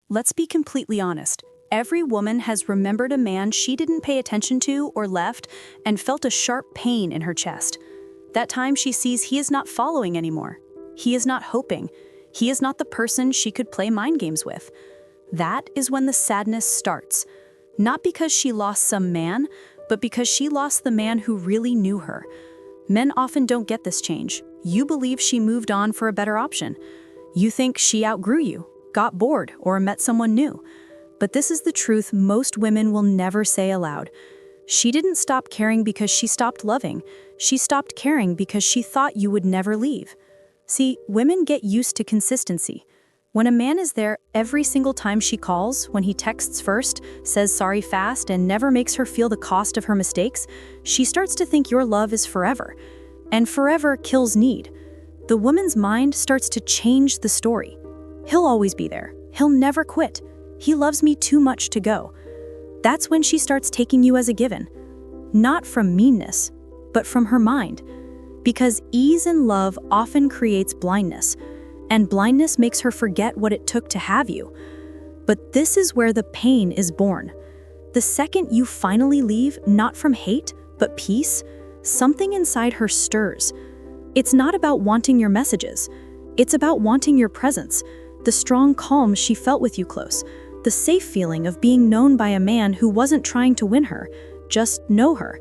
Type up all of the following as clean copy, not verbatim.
Let's be completely honest. Every woman has remembered a man she didn't pay attention to or left and felt a sharp pain in her chest. That time she sees he is not following anymore. He is not hoping. He is not the person she could play mind games with. That is when the sadness starts. Not because she lost some man, but because she lost the man who really knew her. Men often don't get this change. You believe she moved on for a better option. You think she outgrew you, got bored, or met someone new. But this is the truth most women will never say aloud. She didn't stop caring because she stopped loving. She stopped caring because she thought you would never leave. See, women get used to consistency. When a man is there every single time she calls, when he texts first, says sorry fast, and never makes her feel the cost of her mistakes, she starts to think your love is forever. And forever kills need. The woman's mind starts to change the story. He'll always be there. He'll never quit. He loves me too much to go. That's when she starts taking you as a given. Not from meanness, but from her mind. Because ease in love often creates blindness, and blindness makes her forget what it took to have you. But this is where the pain is born. The second you finally leave, not from hate, but peace, something inside her stirs. It's not about wanting your messages. It's about wanting your presence, the strong calm she felt with you close, the safe feeling of being known by a man who wasn't trying to win her, just know her.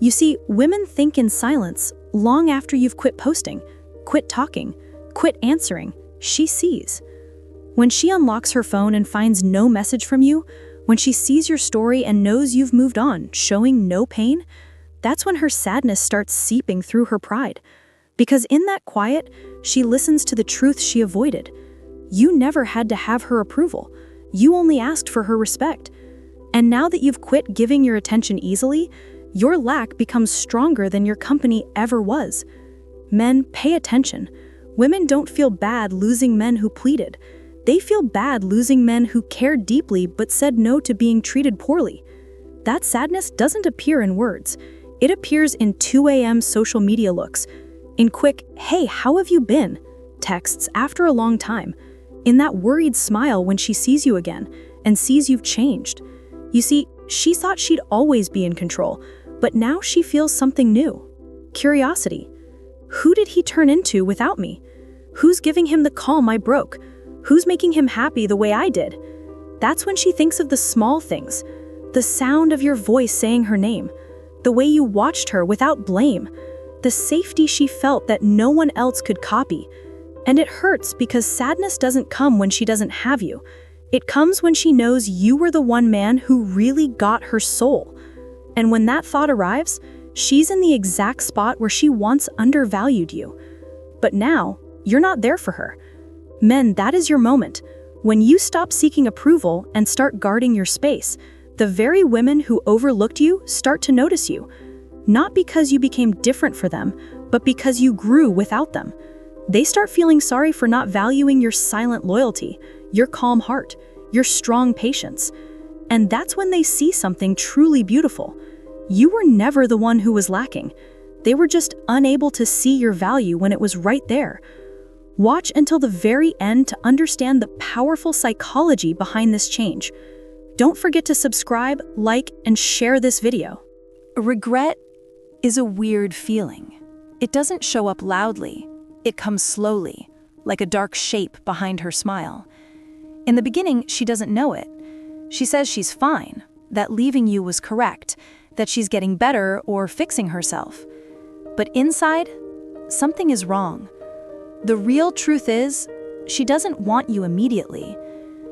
You see, women think in silence long after you've quit posting, quit talking, quit answering. She sees. When she unlocks her phone and finds no message from you, when she sees your story and knows you've moved on, showing no pain, that's when her sadness starts seeping through her pride. Because in that quiet, she listens to the truth she avoided. You never had to have her approval. You only asked for her respect. And now that you've quit giving your attention easily, your lack becomes stronger than your company ever was. Men, pay attention. Women don't feel bad losing men who pleaded. They feel bad losing men who cared deeply but said no to being treated poorly. That sadness doesn't appear in words. It appears in 2 a.m. social media looks, in quick, "Hey, how have you been?" texts after a long time, in that worried smile when she sees you again and sees you've changed. You see, she thought she'd always be in control, but now she feels something new. Curiosity. Who did he turn into without me? Who's giving him the calm I broke? Who's making him happy the way I did? That's when she thinks of the small things, the sound of your voice saying her name, the way you watched her without blame, the safety she felt that no one else could copy. And it hurts because sadness doesn't come when she doesn't have you. It comes when she knows you were the one man who really got her soul. And when that thought arrives, she's in the exact spot where she once undervalued you. But now, you're not there for her. Men, that is your moment. When you stop seeking approval and start guarding your space, the very women who overlooked you start to notice you. Not because you became different for them, but because you grew without them. They start feeling sorry for not valuing your silent loyalty, your calm heart, your strong patience. And that's when they see something truly beautiful. You were never the one who was lacking. They were just unable to see your value when it was right there. Watch until the very end to understand the powerful psychology behind this change. Don't forget to subscribe, like, and share this video. Regret is a weird feeling. It doesn't show up loudly. It comes slowly, like a dark shape behind her smile. In the beginning, she doesn't know it. She says she's fine, that leaving you was correct, that she's getting better or fixing herself. But inside, something is wrong. The real truth is, she doesn't want you immediately.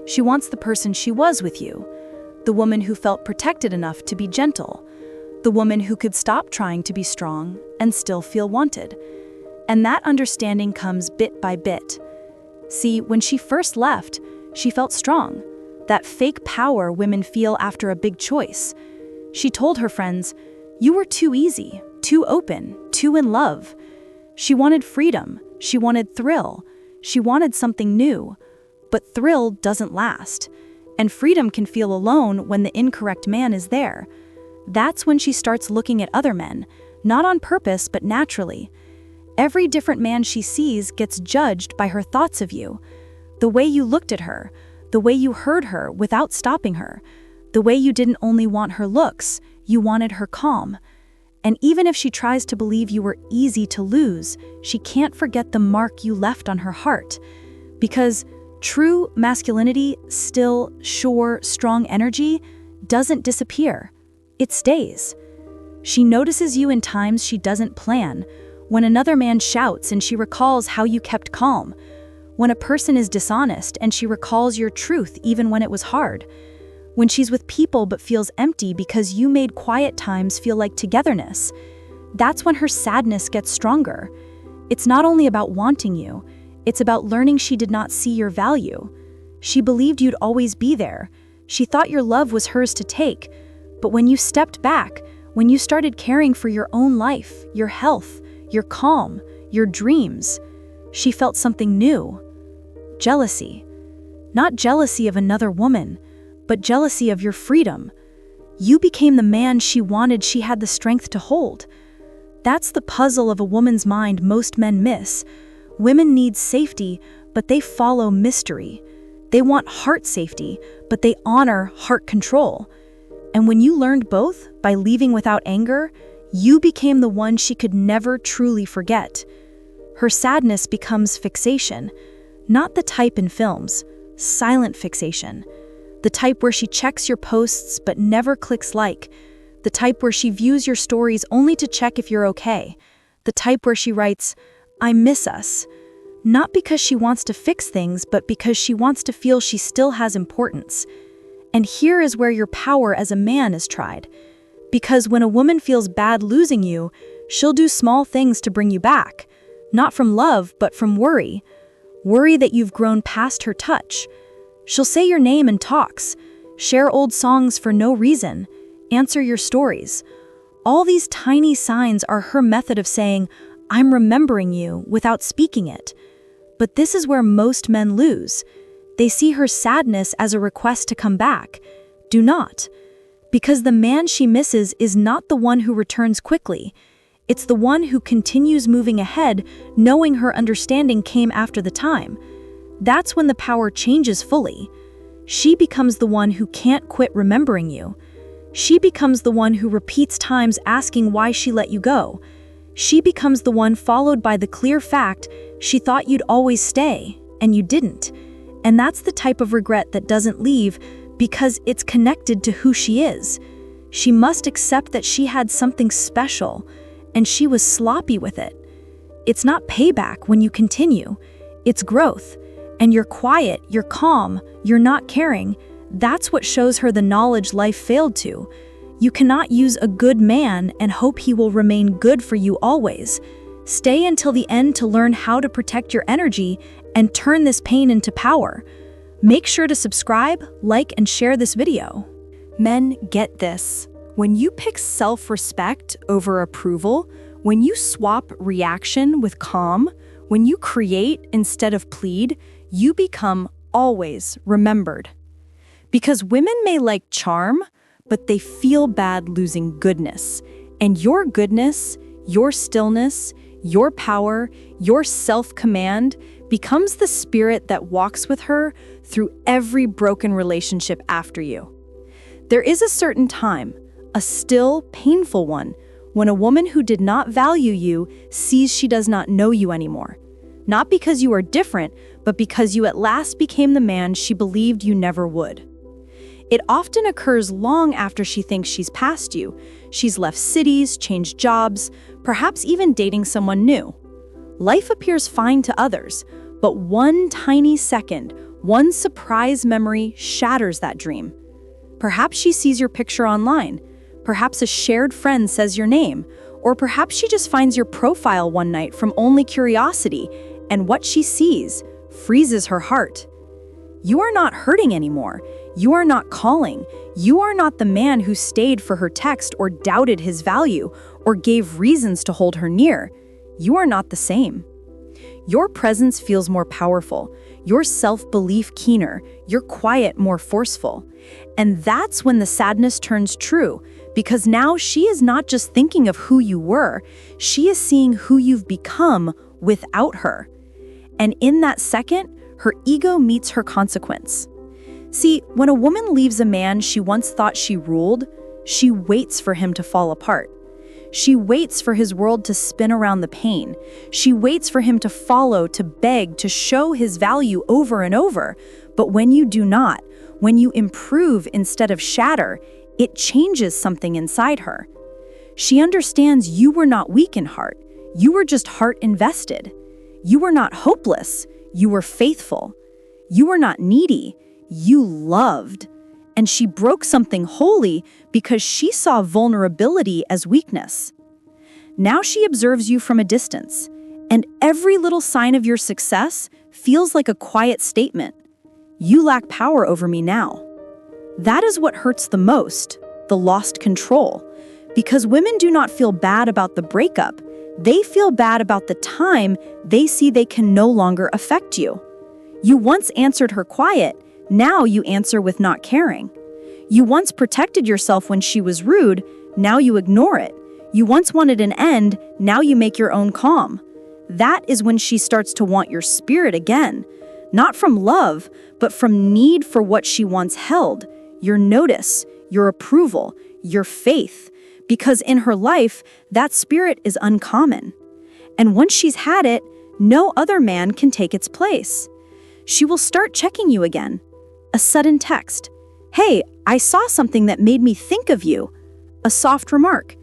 She wants the person she was with you, the woman who felt protected enough to be gentle, the woman who could stop trying to be strong and still feel wanted. And that understanding comes bit by bit. See, when she first left, she felt strong, that fake power women feel after a big choice. She told her friends, "You were too easy, too open, too in love." She wanted freedom, she wanted thrill, she wanted something new. But thrill doesn't last, and freedom can feel alone when the incorrect man is there. That's when she starts looking at other men, not on purpose but naturally. Every different man she sees gets judged by her thoughts of you. The way you looked at her, the way you heard her without stopping her, the way you didn't only want her looks, you wanted her calm. And even if she tries to believe you were easy to lose, she can't forget the mark you left on her heart. Because true masculinity, still, sure, strong energy, doesn't disappear. It stays. She notices you in times she doesn't plan, when another man shouts and she recalls how you kept calm, when a person is dishonest and she recalls your truth even when it was hard, when she's with people but feels empty because you made quiet times feel like togetherness. That's when her sadness gets stronger. It's not only about wanting you, it's about learning she did not see your value. She believed you'd always be there. She thought your love was hers to take. But when you stepped back, when you started caring for your own life, your health, your calm, your dreams, she felt something new. Jealousy. Not jealousy of another woman, but jealousy of your freedom. You became the man she wanted she had the strength to hold. That's the puzzle of a woman's mind most men miss. Women need safety, but they follow mystery. They want heart safety, but they honor heart control. And when you learned both, by leaving without anger, you became the one she could never truly forget. Her sadness becomes fixation, not the type in films, silent fixation. The type where she checks your posts but never clicks like. The type where she views your stories only to check if you're okay. The type where she writes, "I miss us." Not because she wants to fix things, but because she wants to feel she still has importance. And here is where your power as a man is tried. Because when a woman feels bad losing you, she'll do small things to bring you back. Not from love, but from worry. Worry that you've grown past her touch. She'll say your name in talks, share old songs for no reason, answer your stories. All these tiny signs are her method of saying, "I'm remembering you," without speaking it. But this is where most men lose. They see her sadness as a request to come back. Do not. Because the man she misses is not the one who returns quickly. It's the one who continues moving ahead, knowing her understanding came after the time. That's when the power changes fully. She becomes the one who can't quit remembering you. She becomes the one who repeats times asking why she let you go. She becomes the one followed by the clear fact she thought you'd always stay, and you didn't. And that's the type of regret that doesn't leave because it's connected to who she is. She must accept that she had something special, and she was sloppy with it. It's not payback when you continue. It's growth. And you're quiet, you're calm, you're not caring. That's what shows her the knowledge life failed to. You cannot use a good man and hope he will remain good for you always. Stay until the end to learn how to protect your energy and turn this pain into power. Make sure to subscribe, like, and share this video. Men, get this. When you pick self-respect over approval, when you swap reaction with calm, when you create instead of plead, you become always remembered. Because women may like charm, but they feel bad losing goodness. And your goodness, your stillness, your power, your self-command becomes the spirit that walks with her through every broken relationship after you. There is a certain time, a still, painful one, when a woman who did not value you sees she does not know you anymore. Not because you are different, but because you at last became the man she believed you never would. It often occurs long after she thinks she's past you. She's left cities, changed jobs, perhaps even dating someone new. Life appears fine to others, but one tiny second, one surprise memory shatters that dream. Perhaps she sees your picture online. Perhaps a shared friend says your name. Or perhaps she just finds your profile one night from only curiosity, and what she sees freezes her heart. You are not hurting anymore. You are not calling. You are not the man who stayed for her text or doubted his value or gave reasons to hold her near. You are not the same. Your presence feels more powerful, your self-belief keener, your quiet more forceful. And that's when the sadness turns true, because now she is not just thinking of who you were, she is seeing who you've become without her. And in that second, her ego meets her consequence. See, when a woman leaves a man she once thought she ruled, she waits for him to fall apart. She waits for his world to spin around the pain. She waits for him to follow, to beg, to show his value over and over. But when you do not, when you improve instead of shatter, it changes something inside her. She understands you were not weak in heart. You were just heart invested. You were not hopeless. You were faithful. You were not needy. You loved. And she broke something holy because she saw vulnerability as weakness. Now she observes you from a distance, and every little sign of your success feels like a quiet statement. You lack power over me now. That is what hurts the most, the lost control. Because women do not feel bad about the breakup, they feel bad about the time they see they can no longer affect you. You once answered her quiet, now you answer with not caring. You once protected yourself when she was rude, now you ignore it. You once wanted an end, now you make your own calm. That is when she starts to want your spirit again. Not from love, but from need for what she once held. Your notice, your approval, your faith. Because in her life, that spirit is uncommon. And once she's had it, no other man can take its place. She will start checking you again. A sudden text. Hey, I saw something that made me think of you. A soft remark.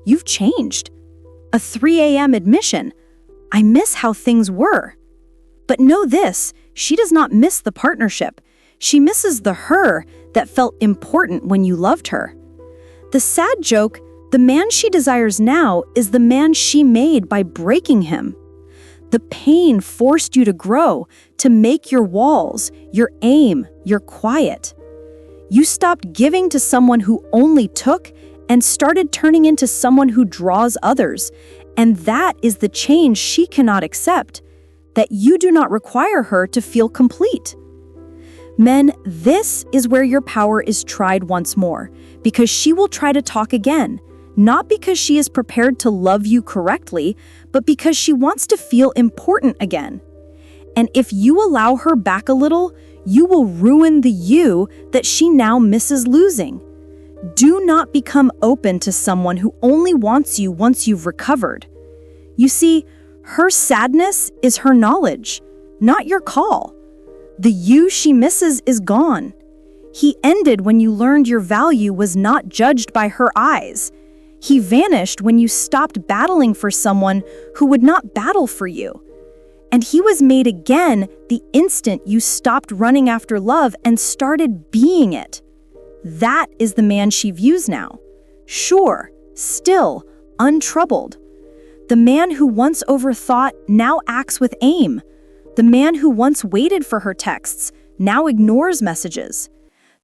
You've changed. A 3 a.m. admission. I miss how things were. But know this, she does not miss the partnership. She misses the her that felt important when you loved her. The sad joke, the man she desires now is the man she made by breaking him. The pain forced you to grow, to make your walls, your aim, your quiet. You stopped giving to someone who only took and started turning into someone who draws others. And that is the change she cannot accept, that you do not require her to feel complete. Men, this is where your power is tried once more, because she will try to talk again, not because she is prepared to love you correctly, but because she wants to feel important again. And if you allow her back a little, you will ruin the you that she now misses losing. Do not become open to someone who only wants you once you've recovered. You see, her sadness is her knowledge, not your call. The you she misses is gone. He ended when you learned your value was not judged by her eyes. He vanished when you stopped battling for someone who would not battle for you. And he was made again the instant you stopped running after love and started being it. That is the man she views now. Sure, still, untroubled. The man who once overthought now acts with aim. The man who once waited for her texts now ignores messages.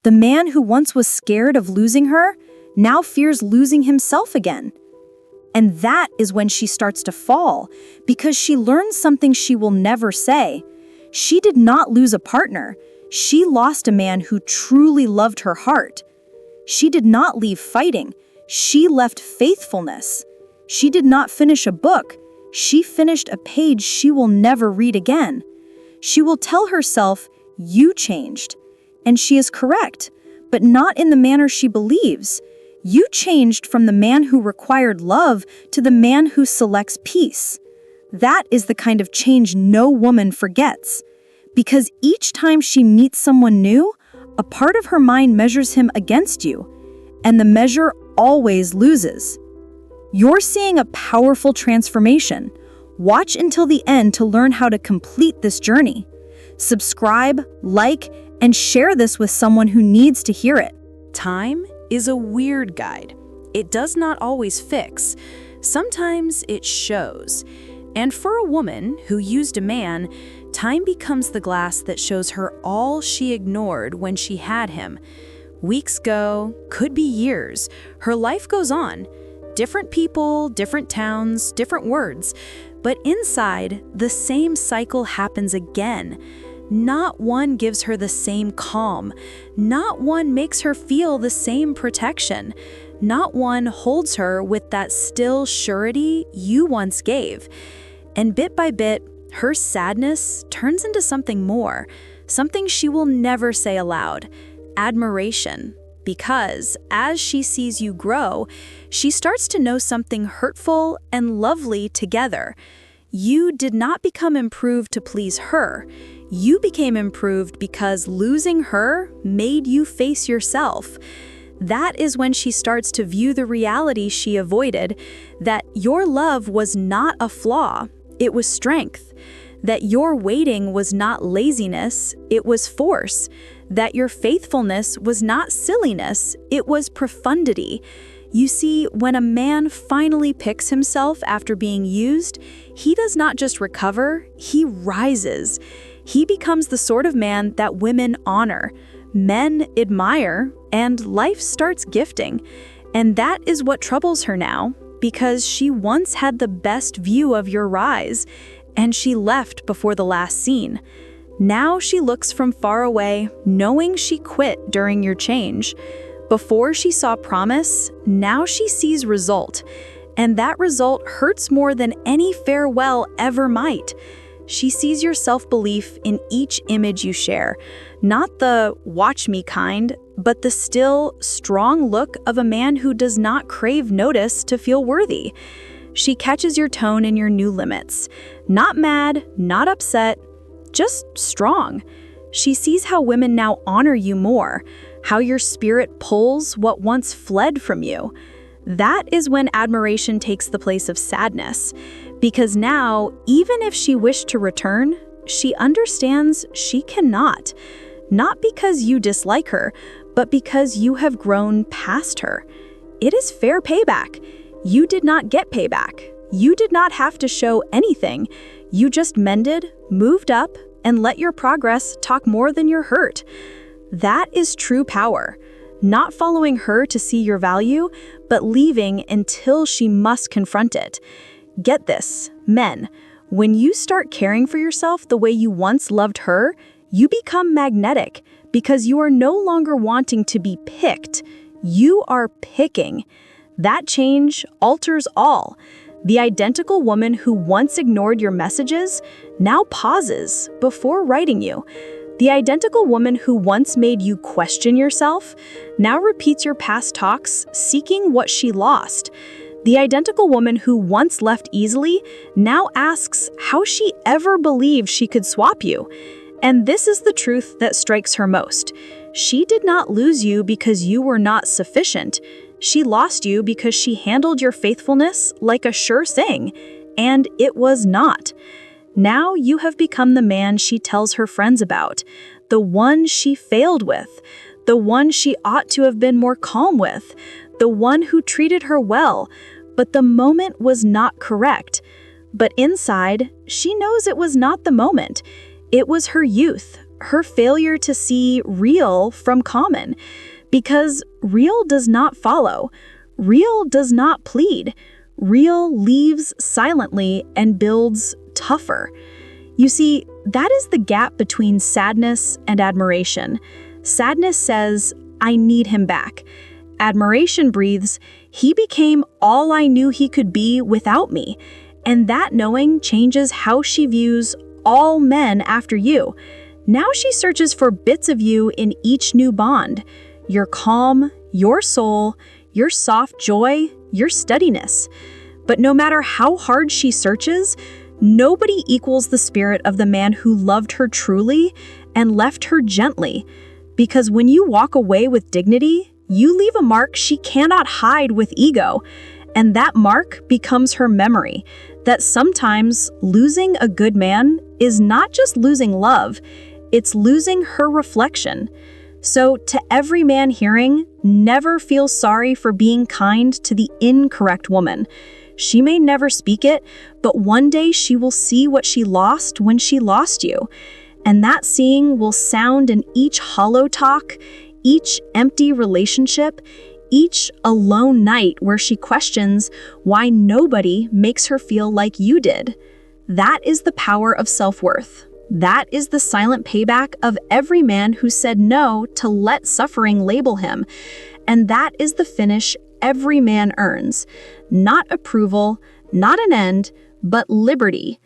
The man who once was scared of losing her now fears losing himself again. And that is when she starts to fall, because she learns something she will never say. She did not lose a partner. She lost a man who truly loved her heart. She did not leave fighting. She left faithfulness. She did not finish a book. She finished a page she will never read again. She will tell herself, you changed. And she is correct, but not in the manner she believes. You changed from the man who required love to the man who selects peace. That is the kind of change no woman forgets. Because each time she meets someone new, a part of her mind measures him against you, and the measure always loses. You're seeing a powerful transformation. Watch until the end to learn how to complete this journey. Subscribe, like, and share this with someone who needs to hear it. Time is a weird guide. It does not always fix. Sometimes it shows. And for a woman who used a man, time becomes the glass that shows her all she ignored when she had him. Weeks go, could be years. Her life goes on. Different people, different towns, different words. But inside, the same cycle happens again. Not one gives her the same calm. Not one makes her feel the same protection. Not one holds her with that still surety you once gave. And bit by bit, her sadness turns into something more. something she will never say aloud: admiration. Because as she sees you grow, she starts to know something hurtful and lovely together. You did not become improved to please her. You became improved because losing her made you face yourself. That is when she starts to view the reality she avoided, that your love was not a flaw, it was strength. That your waiting was not laziness, it was force. That your faithfulness was not silliness, it was profundity. You see, when a man finally picks himself after being used, he does not just recover, he rises. He becomes the sort of man that women honor, men admire, and life starts gifting. And that is what troubles her now, because she once had the best view of your rise, and she left before the last scene. Now she looks from far away, knowing she quit during your change. Before she saw promise, now she sees result. And that result hurts more than any farewell ever might. She sees your self-belief in each image you share, not the watch me kind, but the still, strong look of a man who does not crave notice to feel worthy. She catches your tone and your new limits. Not mad, not upset, just strong. She sees how women now honor you more, how your spirit pulls what once fled from you. That is when admiration takes the place of sadness, because now, even if she wished to return, she understands she cannot. Not because you dislike her, but because you have grown past her. It is fair payback. You did not get payback. You did not have to show anything. You just mended, moved up, and let your progress talk more than your hurt. That is true power. Not following her to see your value, but leaving until she must confront it. Get this, men, when you start caring for yourself the way you once loved her, you become magnetic because you are no longer wanting to be picked. You are picking. That change alters all. The identical woman who once ignored your messages now pauses before writing you. The identical woman who once made you question yourself now repeats your past talks, seeking what she lost. The identical woman who once left easily now asks how she ever believed she could swap you. And this is the truth that strikes her most. She did not lose you because you were not sufficient. She lost you because she handled your faithfulness like a sure thing, and it was not. Now you have become the man she tells her friends about, the one she failed with, the one she ought to have been more calm with, the one who treated her well, but the moment was not correct. But inside, she knows it was not the moment. It was her youth, her failure to see real from common. Because real does not follow, real does not plead, real leaves silently and builds tougher. You see, that is the gap between sadness and admiration. Sadness says, I need him back. Admiration breathes, he became all I knew he could be without me. And that knowing changes how she views all men after you. Now she searches for bits of you in each new bond. Your calm, your soul, your soft joy, your steadiness. But no matter how hard she searches, nobody equals the spirit of the man who loved her truly and left her gently. Because when you walk away with dignity, you leave a mark she cannot hide with ego. And that mark becomes her memory, that sometimes losing a good man is not just losing love, it's losing her reflection. So to every man hearing, never feel sorry for being kind to the incorrect woman. She may never speak it, but one day she will see what she lost when she lost you. And that seeing will sound in each hollow talk, each empty relationship, each alone night where she questions why nobody makes her feel like you did. That is the power of self-worth. That is the silent payback of every man who said no to let suffering label him. And that is the finish every man earns. Not approval, not an end, but liberty.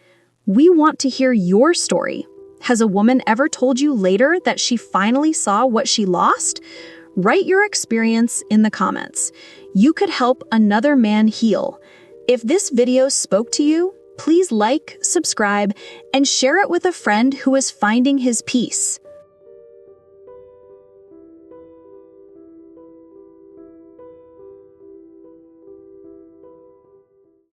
We want to hear your story. Has a woman ever told you later that she finally saw what she lost? Write your experience in the comments. You could help another man heal. If this video spoke to you, please like, subscribe, and share it with a friend who is finding his peace.